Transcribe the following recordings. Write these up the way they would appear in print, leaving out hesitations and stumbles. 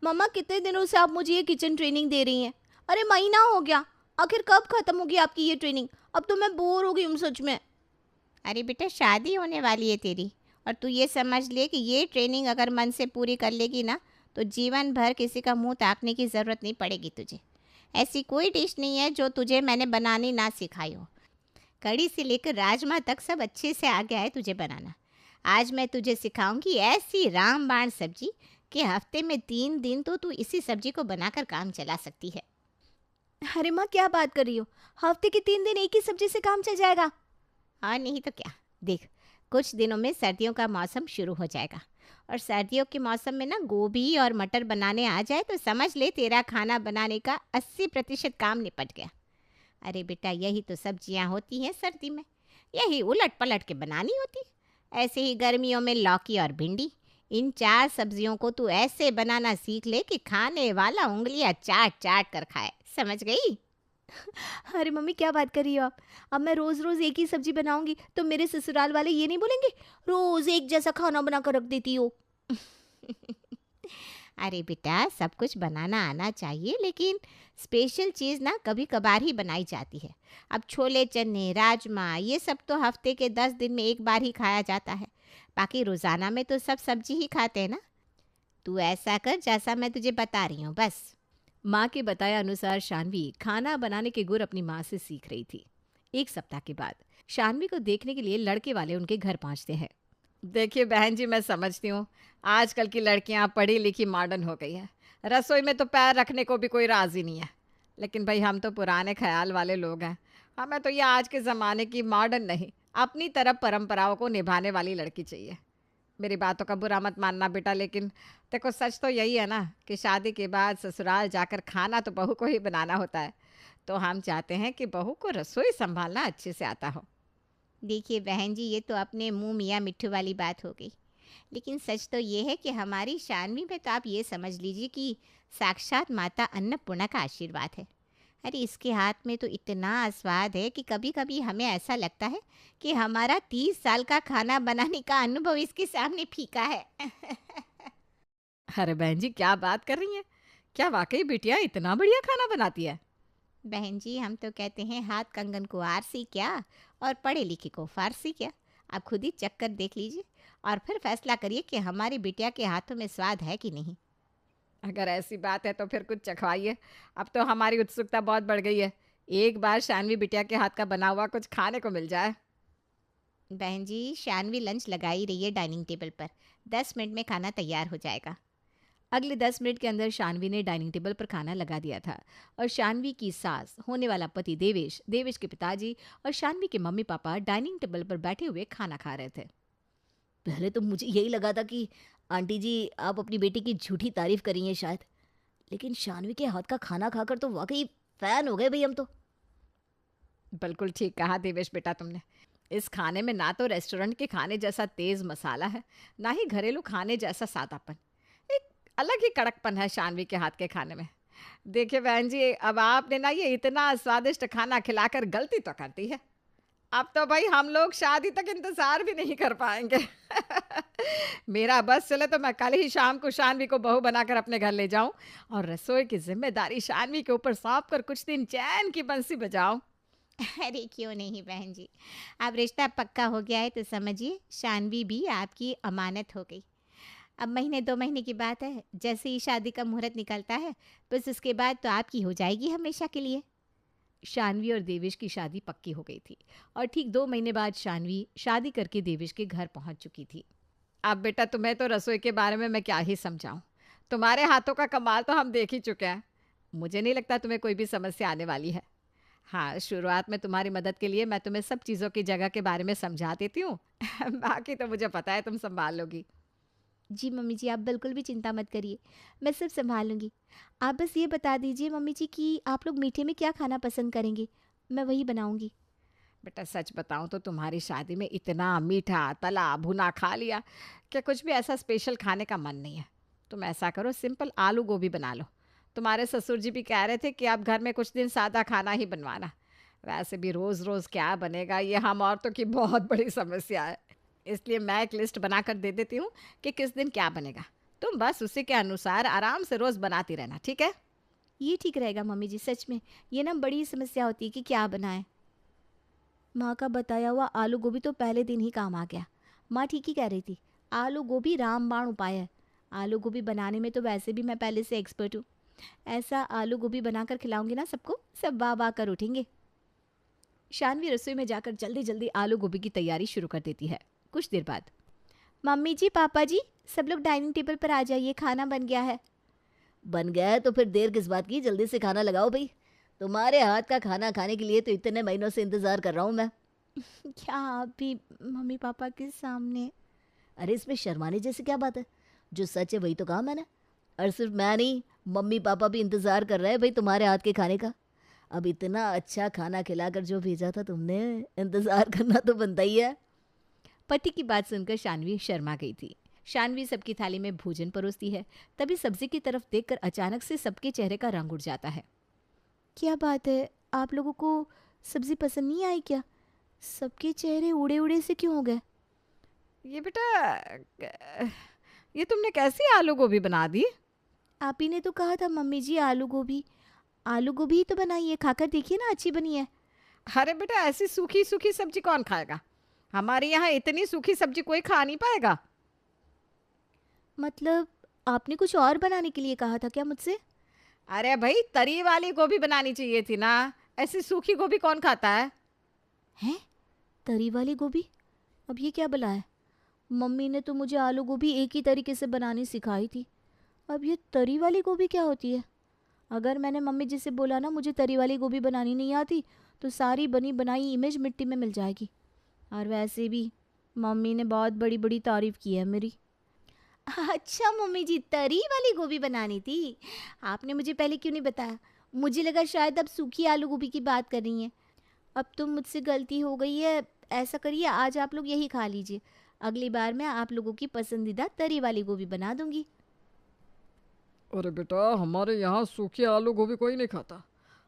मम्मा कितने दिनों से आप मुझे ये किचन ट्रेनिंग दे रही हैं? अरे महीना हो गया। आखिर कब खत्म होगी आपकी ये ट्रेनिंग? अब तो मैं बोर हो गई हूँ सच में। अरे बेटा, शादी होने वाली है तेरी, और तू ये समझ ले कि ये ट्रेनिंग अगर मन से पूरी कर लेगी ना, तो जीवन भर किसी का मुंह ताकने की ज़रूरत नहीं पड़ेगी तुझे। ऐसी कोई डिश नहीं है जो तुझे मैंने बनानी ना सिखाई हो। कड़ी से लेकर राजमा तक सब अच्छे से आ गया है तुझे बनाना। आज मैं तुझे सिखाऊंगी ऐसी रामबाण सब्जी कि हफ्ते में 3 दिन तो तू इसी सब्जी को बनाकर काम चला सकती है। अरे माँ क्या बात कर रही हो? हफ्ते के 3 दिन एक ही सब्जी से काम चल जाएगा? और नहीं तो क्या। देख, कुछ दिनों में सर्दियों का मौसम शुरू हो जाएगा, और सर्दियों के मौसम में ना गोभी और मटर बनाने आ जाए तो समझ ले तेरा खाना बनाने का 80% काम निपट गया। अरे बेटा, यही तो सब्जियां होती हैं सर्दी में, यही उलट पलट के बनानी होती। ऐसे ही गर्मियों में लौकी और भिंडी, इन 4 सब्जियों को तू ऐसे बनाना सीख ले कि खाने वाला उंगलियां चाट चाट कर खाए। समझ गई? अरे मम्मी क्या बात कर रही हो आप? अब मैं रोज रोज एक ही सब्जी बनाऊंगी तो मेरे ससुराल वाले ये नहीं बोलेंगे रोज एक जैसा खाना बना कर रख देती हो? अरे बेटा, सब कुछ बनाना आना चाहिए, लेकिन स्पेशल चीज़ ना कभी कभार ही बनाई जाती है। अब छोले चने, राजमा, ये सब तो हफ्ते के 10 दिन में एक बार ही खाया जाता है। बाकी रोज़ाना में तो सब सब्जी ही खाते हैं ना। तू ऐसा कर जैसा मैं तुझे बता रही हूँ, बस। माँ के बताया अनुसार शानवी खाना बनाने के गुर अपनी माँ से सीख रही थी। एक सप्ताह के बाद शानवी को देखने के लिए लड़के वाले उनके घर पहुंचते हैं। देखिए बहन जी, मैं समझती हूँ आजकल की लड़कियाँ पढ़ी लिखी मॉडर्न हो गई है। रसोई में तो पैर रखने को भी कोई राज़ी नहीं है। लेकिन भाई, हम तो पुराने ख्याल वाले लोग हैं। हमें तो ये आज के ज़माने की मॉडर्न नहीं, अपनी तरफ परंपराओं को निभाने वाली लड़की चाहिए। मेरी बातों का बुरा मत मानना बेटा, लेकिन देखो, सच तो यही है ना कि शादी के बाद ससुराल जाकर खाना तो बहू को ही बनाना होता है। तो हम चाहते हैं कि बहू को रसोई संभालना अच्छे से आता हो। देखिए बहन जी, ये तो अपने मुंह मियाँ मिट्ठू वाली बात हो गई। लेकिन सच तो ये है कि हमारी शानवी में तो आप ये समझ लीजिए कि साक्षात माता अन्नपूर्णा का आशीर्वाद है। अरे इसके हाथ में तो इतना स्वाद है कि कभी कभी हमें ऐसा लगता है कि हमारा 30 साल का खाना बनाने का अनुभव इसके सामने फीका है। अरे बहन जी, क्या बात कर रही हैं? क्या वाकई बिटिया इतना बढ़िया खाना बनाती है? बहन जी, हम तो कहते हैं हाथ कंगन को आरसी क्या, और पढ़े लिखे को फारसी क्या। आप खुद ही चख कर देख लीजिए और फिर फैसला करिए कि हमारी बिटिया के हाथों में स्वाद है कि नहीं। अगर ऐसी बात है तो फिर कुछ चखवाइए। अब तो हमारी उत्सुकता बहुत बढ़ गई है। एक बार शानवी बिटिया के हाथ का बना हुआ कुछ खाने को मिल जाए। बहन जी, शानवी लंच लगा ही रही है डाइनिंग टेबल पर। 10 मिनट में खाना तैयार हो जाएगा। अगले 10 मिनट के अंदर शानवी ने डाइनिंग टेबल पर खाना लगा दिया था और शानवी की सास, होने वाला पति देवेश, देवेश के पिताजी और शानवी के मम्मी पापा डाइनिंग टेबल पर बैठे हुए खाना खा रहे थे। पहले तो मुझे यही लगा था कि आंटी जी आप अपनी बेटी की झूठी तारीफ करी हैं शायद, लेकिन शानवी के हाथ का खाना खाकर तो वाकई फैन हो गए भाई हम तो। बिल्कुल ठीक कहा देवेश बेटा तुमने। इस खाने में ना तो रेस्टोरेंट के खाने जैसा तेज मसाला है, ना ही घरेलू खाने जैसा सादापन। एक अलग ही कड़कपन है शानवी के हाथ के खाने में। देखिए बहन जी, अब आपने ना ये इतना स्वादिष्ट खाना खिलाकर गलती तो कर दी है। अब तो भाई हम लोग शादी तक इंतजार भी नहीं कर पाएंगे। मेरा बस चले तो मैं कल ही शाम को शानवी को बहू बनाकर अपने घर ले जाऊं और रसोई की जिम्मेदारी शानवी के ऊपर सौंप कर कुछ दिन चैन की बंसी बजाऊं। अरे क्यों नहीं बहन जी, अब रिश्ता पक्का हो गया है तो समझिए शानवी भी आपकी अमानत हो गई। अब महीने 2 महीने की बात है, जैसे ही शादी का मुहूर्त निकलता है बस उसके बाद तो आपकी हो जाएगी हमेशा के लिए। शानवी और देवेश की शादी पक्की हो गई थी और ठीक 2 महीने बाद शानवी शादी करके देवेश के घर पहुंच चुकी थी। अब बेटा, तुम्हें तो रसोई के बारे में मैं क्या ही समझाऊं। तुम्हारे हाथों का कमाल तो हम देख ही चुके हैं। मुझे नहीं लगता तुम्हें कोई भी समस्या आने वाली है। हाँ, शुरुआत में तुम्हारी मदद के लिए मैं तुम्हें सब चीज़ों की जगह के बारे में समझा देती हूँ। बाकी तो मुझे पता है तुम संभाल लोगी। जी मम्मी जी, आप बिल्कुल भी चिंता मत करिए, मैं सब संभाल लूँगी। आप बस ये बता दीजिए मम्मी जी कि आप लोग मीठे में क्या खाना पसंद करेंगे, मैं वही बनाऊँगी। बेटा सच बताऊं तो तुम्हारी शादी में इतना मीठा तला भुना खा लिया कि कुछ भी ऐसा स्पेशल खाने का मन नहीं है। तुम ऐसा करो, सिंपल आलू गोभी बना लो। तुम्हारे ससुर जी भी कह रहे थे कि आप घर में कुछ दिन सादा खाना ही बनवाना। वैसे भी रोज़ रोज़ क्या बनेगा, ये हम औरतों की बहुत बड़ी समस्या है। इसलिए मैं एक लिस्ट बनाकर दे देती हूँ कि किस दिन क्या बनेगा। तुम बस उसी के अनुसार आराम से रोज बनाती रहना, ठीक है? ये ठीक रहेगा मम्मी जी, सच में ये ना बड़ी समस्या होती है कि क्या बनाएं। माँ का बताया हुआ आलू गोभी तो पहले दिन ही काम आ गया। माँ ठीक ही कह रही थी, आलू गोभी रामबाण उपाय है। आलू गोभी बनाने में तो वैसे भी मैं पहले से एक्सपर्ट हूँ। ऐसा आलू गोभी बनाकर खिलाऊंगी ना सबको, सब वाह वाह कर उठेंगे। शानवी रसोई में जाकर जल्दी जल्दी आलू गोभी की तैयारी शुरू कर देती है। कुछ देर बाद, मम्मी जी, पापा जी, सब लोग डाइनिंग टेबल पर आ जाइए, खाना बन गया है। बन गया है तो फिर देर किस बात की, जल्दी से खाना लगाओ भाई। तुम्हारे हाथ का खाना खाने के लिए तो इतने महीनों से इंतजार कर रहा हूँ मैं। क्या आप भी मम्मी पापा के सामने? अरे इसमें शर्माने जैसी क्या बात है, जो सच है वही तो कहा मैंने। और सिर्फ मैं नहीं, मम्मी पापा भी इंतजार कर रहे हैं भाई तुम्हारे हाथ के खाने का। अब इतना अच्छा खाना खिलाकर जो भेजा था तुमने, इंतजार करना तो बनता ही है। पति की बात सुनकर शानवी शर्मा गई थी। शानवी सबकी थाली में भोजन परोसती है, तभी सब्जी की तरफ देखकर अचानक से सबके चेहरे का रंग उड़ जाता है। क्या बात है, आप लोगों को सब्जी पसंद नहीं आई क्या? सबके चेहरे उड़े उड़े से क्यों हो गए? ये बेटा, ये तुमने कैसी आलू गोभी बना दी? आप ही ने तो कहा था मम्मी जी, आलू गोभी। आलू गोभी ही तो बनाई है, खाकर देखिए ना, अच्छी बनी है। अरे बेटा, ऐसी सूखी सूखी सब्जी कौन खाएगा? हमारे यहाँ इतनी सूखी सब्जी कोई खा नहीं पाएगा। मतलब आपने कुछ और बनाने के लिए कहा था क्या मुझसे? अरे भाई, तरी वाली गोभी बनानी चाहिए थी ना, ऐसी सूखी गोभी कौन खाता है? हैं? तरी वाली गोभी? अब ये क्या बला है? मम्मी ने तो मुझे आलू गोभी एक ही तरीके से बनानी सिखाई थी। अब ये तरी वाली गोभी क्या होती है? अगर मैंने मम्मी जी से बोला ना मुझे तरी वाली गोभी बनानी नहीं आती, तो सारी बनी बनाई इमेज मिट्टी में मिल जाएगी। और वैसे भी मम्मी ने बहुत बड़ी बड़ी तारीफ की है मेरी। अच्छा मम्मी जी, तरी वाली गोभी बनानी थी। आपने मुझे पहले क्यों नहीं बताया? मुझे लगा शायद अब सूखी आलू गोभी की बात कर रही हैं। अब तो मुझसे गलती हो गई है। ऐसा करिए, आज आप लोग यही खा लीजिए। अगली बार मैं आप लोगों की पसंदीदा तरी वाली गोभी बना दूंगी। अरे बेटा, हमारे यहाँ सूखी आलू गोभी कोई नहीं खाता।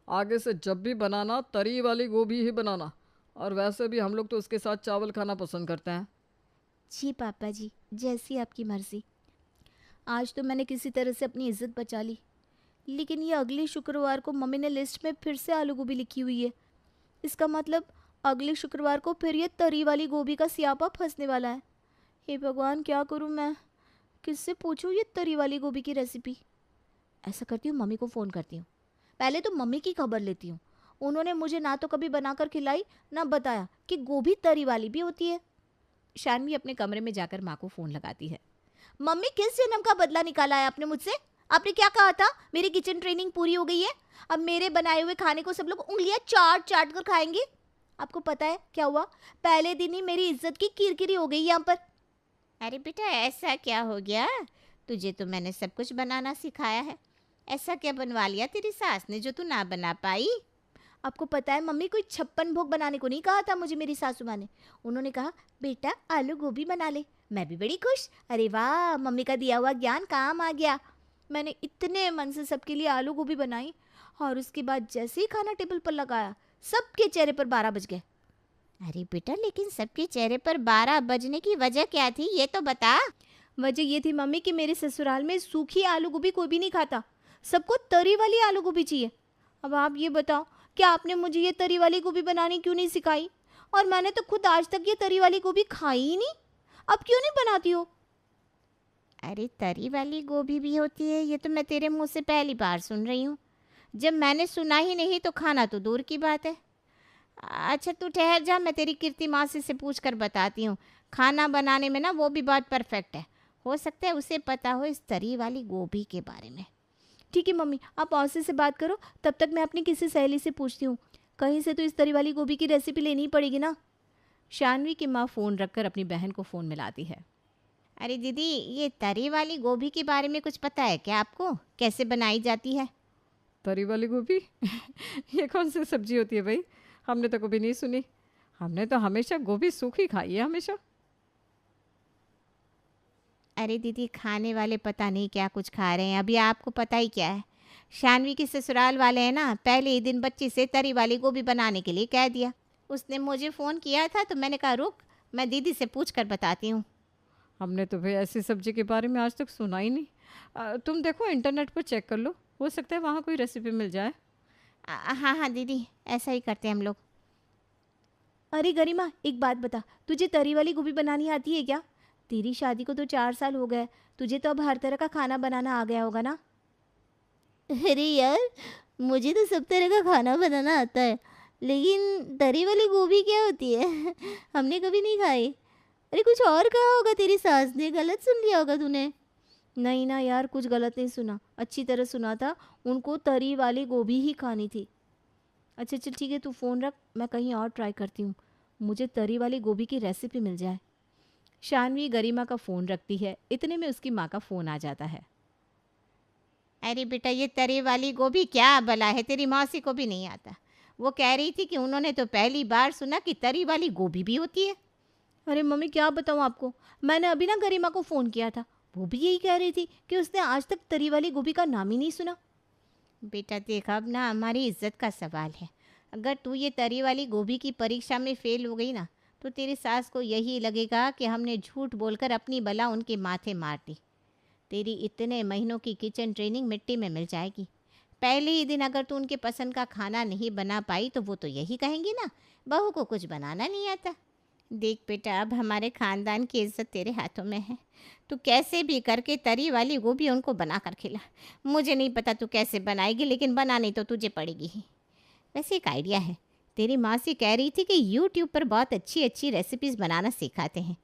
आगे से जब भी बनाना तरी वाली गोभी ही बनाना। और वैसे भी हम लोग तो उसके साथ चावल खाना पसंद करते हैं। जी पापा जी, जैसी आपकी मर्जी। आज तो मैंने किसी तरह से अपनी इज्जत बचा ली। लेकिन ये अगले शुक्रवार को मम्मी ने लिस्ट में फिर से आलू गोभी लिखी हुई है। इसका मतलब अगले शुक्रवार को फिर ये तरी वाली गोभी का स्यापा फंसने वाला है। हे भगवान, क्या करूं मैं? किससे पूछूं ये तरी वाली गोभी की रेसिपी? ऐसा करती हूँ, मम्मी को फ़ोन करती हूँ। पहले तो मम्मी की खबर लेती हूँ। उन्होंने मुझे ना तो कभी बनाकर खिलाई, ना बताया कि गोभी तरी वाली भी होती है। शानवी अपने कमरे में जाकर माँ को फ़ोन लगाती है। मम्मी, किस जन्म का बदला निकाला है आपने मुझसे? आपने क्या कहा था? मेरी किचन ट्रेनिंग पूरी हो गई है। अब मेरे बनाए हुए खाने को सब लोग उंगलियां चाट चाट कर खाएंगे। आपको पता है क्या हुआ? पहले दिन ही मेरी इज्जत की किरकिरी हो गई यहाँ पर। अरे बेटा, ऐसा क्या हो गया? तुझे तो मैंने सब कुछ बनाना सिखाया है। ऐसा क्या बनवा लिया तेरी सास ने जो तू ना बना पाई? आपको पता है मम्मी, कोई 56 भोग बनाने को नहीं कहा था मुझे मेरी सासू माँ ने। उन्होंने कहा बेटा आलू गोभी बना ले। मैं भी बड़ी खुश। अरे वाह, मम्मी का दिया हुआ ज्ञान काम आ गया। मैंने इतने मन से सबके लिए आलू गोभी बनाई, और उसके बाद जैसे ही खाना टेबल पर लगाया, सबके चेहरे पर 12 बज गए। अरे बेटा, लेकिन सबके चेहरे पर 12 बजने की वजह क्या थी, ये तो बता। वजह ये थी मम्मी कि मेरे ससुराल में सूखी आलू गोभी कोई भी नहीं खाता। सबको तरी वाली आलू गोभी चाहिए। अब आप ये बताओ, क्या आपने मुझे ये तरी वाली गोभी बनानी क्यों नहीं सिखाई? और मैंने तो खुद आज तक ये तरी वाली गोभी खाई ही नहीं। अब क्यों नहीं बनाती हो? अरे तरी वाली गोभी भी होती है, ये तो मैं तेरे मुंह से पहली बार सुन रही हूँ। जब मैंने सुना ही नहीं तो खाना तो दूर की बात है। अच्छा तू ठहर जा, मैं तेरी कीर्ति मासी से पूछ कर बताती हूँ। खाना बनाने में ना वो भी बहुत परफेक्ट है। हो सकता है उसे पता हो इस तरी वाली गोभी के बारे में। ठीक है मम्मी, आप मौसी से बात करो, तब तक मैं अपनी किसी सहेली से पूछती हूँ। कहीं से तो इस तरी वाली गोभी की रेसिपी लेनी ही पड़ेगी ना। शानवी की माँ फ़ोन रखकर अपनी बहन को फ़ोन मिलाती है। अरे दीदी, ये तरी वाली गोभी के बारे में कुछ पता है क्या आपको? कैसे बनाई जाती है? तरी वाली गोभी? ये कौन सी सब्जी होती है भाई? हमने तो कभी नहीं सुनी। हमने तो हमेशा गोभी सूखी खाई है, हमेशा। अरे दीदी, खाने वाले पता नहीं क्या कुछ खा रहे हैं। अभी आपको पता ही क्या है, शानवी के ससुराल वाले हैं ना, पहले ही दिन बच्ची से तरी वाली गोभी बनाने के लिए कह दिया। उसने मुझे फ़ोन किया था तो मैंने कहा रुक, मैं दीदी से पूछ कर बताती हूँ। हमने तो भाई ऐसी सब्जी के बारे में आज तक सुना ही नहीं। तुम देखो इंटरनेट पर चेक कर लो, हो सकता है वहाँ कोई रेसिपी मिल जाए। हाँ हाँ दीदी, ऐसा ही करते हैं हम लोग। अरे गरिमा, एक बात बता, तुझे तरी वाली गोभी बनानी आती है क्या? तेरी शादी को तो 4 साल हो गए, तुझे तो अब हर तरह का खाना बनाना आ गया होगा ना? अरे यार, मुझे तो सब तरह का खाना बनाना आता है, लेकिन तरी वाली गोभी क्या होती है? हमने कभी नहीं खाई। अरे कुछ और कहा होगा तेरी सास ने, गलत सुन लिया होगा तूने। नहीं ना यार, कुछ गलत नहीं सुना, अच्छी तरह सुना था। उनको तरी वाली गोभी ही खानी थी। अच्छा चल ठीक है, तू फ़ोन रख, मैं कहीं और ट्राई करती हूँ, मुझे तरी वाली गोभी की रेसिपी मिल जाए। शानवी गरिमा का फ़ोन रखती है, इतने में उसकी माँ का फ़ोन आ जाता है। अरे बेटा, ये तरी वाली गोभी क्या भला है, तेरी मौसी को भी नहीं आता। वो कह रही थी कि उन्होंने तो पहली बार सुना कि तरी वाली गोभी भी होती है। अरे मम्मी क्या बताऊँ आपको, मैंने अभी ना गरिमा को फ़ोन किया था, वो भी यही कह रही थी कि उसने आज तक तरी वाली गोभी का नाम ही नहीं सुना। बेटा देख, अब ना हमारी इज्जत का सवाल है। अगर तू ये तरी वाली गोभी की परीक्षा में फेल हो गई ना, तो तेरी सास को यही लगेगा कि हमने झूठ बोलकर अपनी बला उनके माथे मार दी। तेरी इतने महीनों की किचन ट्रेनिंग मिट्टी में मिल जाएगी। पहले ही दिन अगर तू उनके पसंद का खाना नहीं बना पाई तो वो तो यही कहेंगी ना, बहू को कुछ बनाना नहीं आता। देख बेटा, अब हमारे खानदान की इज्जत तेरे हाथों में है। तू कैसे भी करके तरी वाली गोभी उनको बना कर खिला। मुझे नहीं पता तू कैसे बनाएगी, लेकिन बनानी तो तुझे पड़ेगी ही। वैसे एक आइडिया है, तेरी मासी कह रही थी कि यूट्यूब पर बहुत अच्छी अच्छी रेसिपीज़ बनाना सिखाते हैं।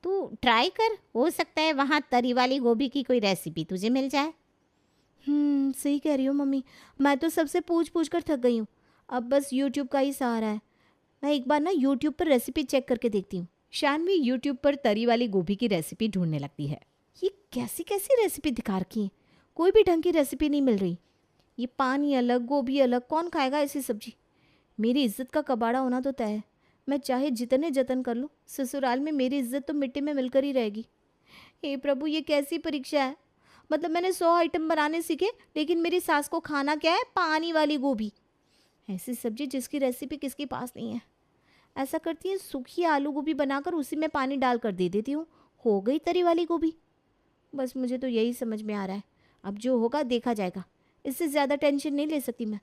तू ट्राई कर, हो सकता है वहाँ तरी वाली गोभी की कोई रेसिपी तुझे मिल जाए। सही कह रही हो मम्मी, मैं तो सबसे पूछ पूछ कर थक गई हूँ, अब बस यूट्यूब का ही सहारा है। मैं एक बार ना यूट्यूब पर रेसिपी चेक करके देखती हूँ। शानवी यूट्यूब पर तरी वाली गोभी की रेसिपी ढूंढने लगती है। ये कैसी कैसी रेसिपी दिखा रखी है, कोई भी ढंग की रेसिपी नहीं मिल रही। ये पानी अलग गोभी अलग, कौन खाएगा ऐसी सब्जी? मेरी इज्जत का कबाड़ा होना तो तय है। मैं चाहे जितने जतन कर लूँ, ससुराल में मेरी इज्जत तो मिट्टी में मिलकर ही रहेगी। हे प्रभु, ये कैसी परीक्षा है? मतलब मैंने 100 आइटम बनाने सीखे, लेकिन मेरी सास को खाना क्या है? पानी वाली गोभी। ऐसी सब्जी जिसकी रेसिपी किसके पास नहीं है। ऐसा करती है, सूखी आलू गोभी बनाकर उसी में पानी डालकर दे देती हूँ, हो गई तरी वाली गोभी। बस मुझे तो यही समझ में आ रहा है, अब जो होगा देखा जाएगा, इससे ज़्यादा टेंशन नहीं ले सकती मैं।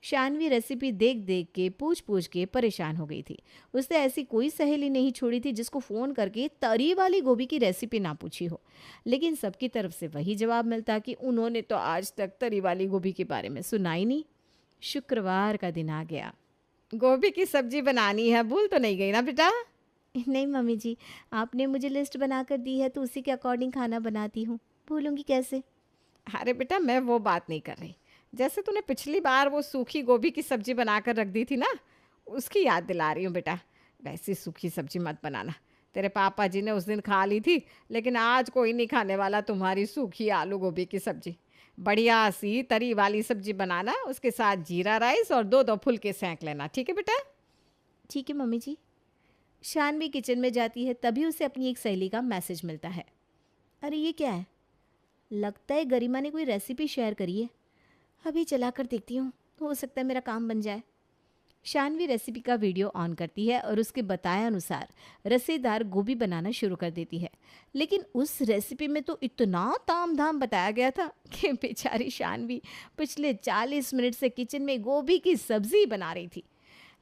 शानवी रेसिपी देख देख के पूछ पूछ के परेशान हो गई थी। उसने ऐसी कोई सहेली नहीं छोड़ी थी जिसको फ़ोन करके तरी वाली गोभी की रेसिपी ना पूछी हो, लेकिन सबकी तरफ से वही जवाब मिलता कि उन्होंने तो आज तक तरी वाली गोभी के बारे में सुना ही नहीं। शुक्रवार का दिन आ गया। गोभी की सब्जी बनानी है, भूल तो नहीं गई ना बेटा? नहीं मम्मी जी, आपने मुझे लिस्ट बनाकर दी है तो उसी के अकॉर्डिंग खाना बनाती हूँ, भूलूंगी कैसे? अरे बेटा, मैं वो बात नहीं कर रही। जैसे तूने पिछली बार वो सूखी गोभी की सब्जी बनाकर रख दी थी ना, उसकी याद दिला रही हूँ बेटा। वैसी सूखी सब्जी मत बनाना, तेरे पापा जी ने उस दिन खा ली थी, लेकिन आज कोई नहीं खाने वाला तुम्हारी सूखी आलू गोभी की सब्जी। बढ़िया सी तरी वाली सब्जी बनाना, उसके साथ जीरा राइस और दो दो फुलके सेंक लेना, ठीक है बेटा? ठीक है मम्मी जी। शानवी किचन में जाती है, तभी उसे अपनी एक सहेली का मैसेज मिलता है। अरे ये क्या है? लगता है गरिमा ने कोई रेसिपी शेयर करी है, अभी चलाकर देखती हूँ, हो सकता है मेरा काम बन जाए। शानवी रेसिपी का वीडियो ऑन करती है और उसके बताए अनुसार रसेदार गोभी बनाना शुरू कर देती है। लेकिन उस रेसिपी में तो इतना ताम झाम बताया गया था कि बेचारी शानवी पिछले 40 मिनट से किचन में गोभी की सब्जी बना रही थी,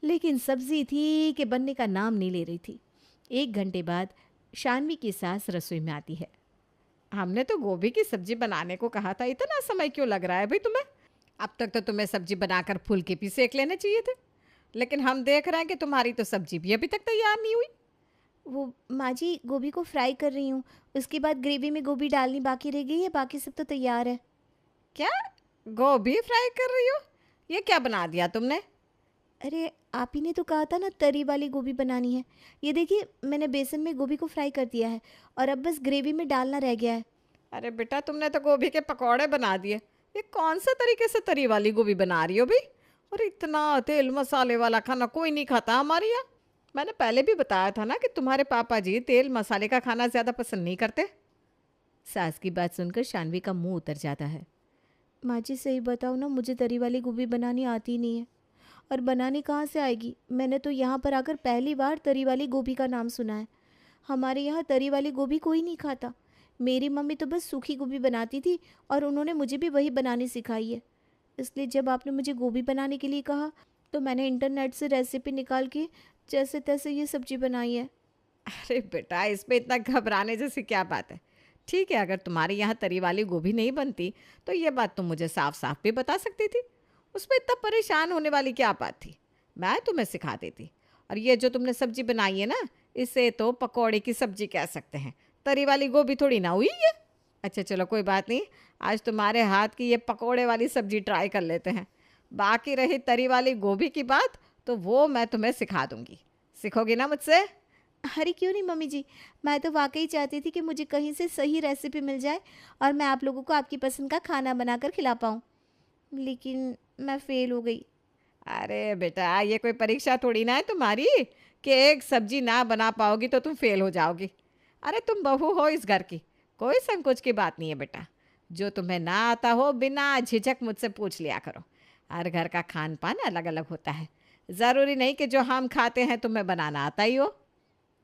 लेकिन सब्जी थी कि बनने का नाम नहीं ले रही थी। 1 घंटे बाद शानवी की सास रसोई में आती है। हमने तो गोभी की सब्जी बनाने को कहा था, इतना समय क्यों लग रहा है भाई तुम्हें? अब तक तो तुम्हें सब्जी बनाकर फुलके भी सेक लेने चाहिए थे, लेकिन हम देख रहे हैं कि तुम्हारी तो सब्जी भी अभी तक तैयार नहीं हुई। वो माँ जी, गोभी को फ्राई कर रही हूँ, उसके बाद ग्रेवी में गोभी डालनी बाकी रह गई है, बाकी सब तो तैयार है। क्या? गोभी फ्राई कर रही हो? ये क्या बना दिया तुमने? अरे आप ही ने तो कहा था ना तरी वाली गोभी बनानी है। ये देखिए, मैंने बेसन में गोभी को फ्राई कर दिया है और अब बस ग्रेवी में डालना रह गया है। अरे बेटा, तुमने तो गोभी के पकौड़े बना दिए, ये कौन सा तरीके से तरी वाली गोभी बना रही हो भाई? और इतना तेल मसाले वाला खाना कोई नहीं खाता हमारे यहाँ। मैंने पहले भी बताया था ना कि तुम्हारे पापा जी तेल मसाले का खाना ज़्यादा पसंद नहीं करते। सास की बात सुनकर शानवी का मुंह उतर जाता है। माँ जी सही बताओ ना, मुझे तरी वाली गोभी बनानी आती नहीं है, और बनानी कहाँ से आएगी? मैंने तो यहाँ पर आकर पहली बार तरी वाली गोभी का नाम सुना है। हमारे यहाँ तरी वाली गोभी कोई नहीं खाता। मेरी मम्मी तो बस सूखी गोभी बनाती थी और उन्होंने मुझे भी वही बनानी सिखाई है। इसलिए जब आपने मुझे गोभी बनाने के लिए कहा तो मैंने इंटरनेट से रेसिपी निकाल के जैसे तैसे ये सब्जी बनाई है। अरे बेटा, इसमें इतना घबराने जैसी क्या बात है। ठीक है, अगर तुम्हारे यहाँ तरी वाली गोभी नहीं बनती तो ये बात तुम मुझे साफ साफ भी बता सकती थी। उसमें इतना परेशान होने वाली क्या बात थी, मैं तुम्हें सिखा देती। और ये जो तुमने सब्जी बनाई है ना, इसे तो पकौड़े की सब्जी कह सकते हैं, तरी वाली गोभी थोड़ी ना हुई है। अच्छा चलो कोई बात नहीं, आज तुम्हारे हाथ की ये पकौड़े वाली सब्जी ट्राई कर लेते हैं। बाकी रही तरी वाली गोभी की बात, तो वो मैं तुम्हें सिखा दूंगी। सीखोगी ना मुझसे? अरे क्यों नहीं मम्मी जी, मैं तो वाकई चाहती थी कि मुझे कहीं से सही रेसिपी मिल जाए और मैं आप लोगों को आपकी पसंद का खाना बनाकर खिला पाऊँ, लेकिन मैं फ़ेल हो गई। अरे बेटा, ये कोई परीक्षा थोड़ी ना है तुम्हारी कि एक सब्जी ना बना पाओगी तो तुम फेल हो जाओगी। अरे तुम बहू हो इस घर की, कोई संकोच की बात नहीं है बेटा। जो तुम्हें ना आता हो बिना झिझक मुझसे पूछ लिया करो। हर घर का खान पान अलग अलग होता है, ज़रूरी नहीं कि जो हम खाते हैं तुम्हें बनाना आता ही हो।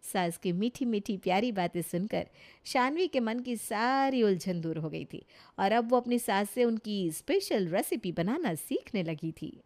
सास की मीठी मीठी प्यारी बातें सुनकर शानवी के मन की सारी उलझन दूर हो गई थी और अब वो अपनी सास से उनकी स्पेशल रेसिपी बनाना सीखने लगी थी।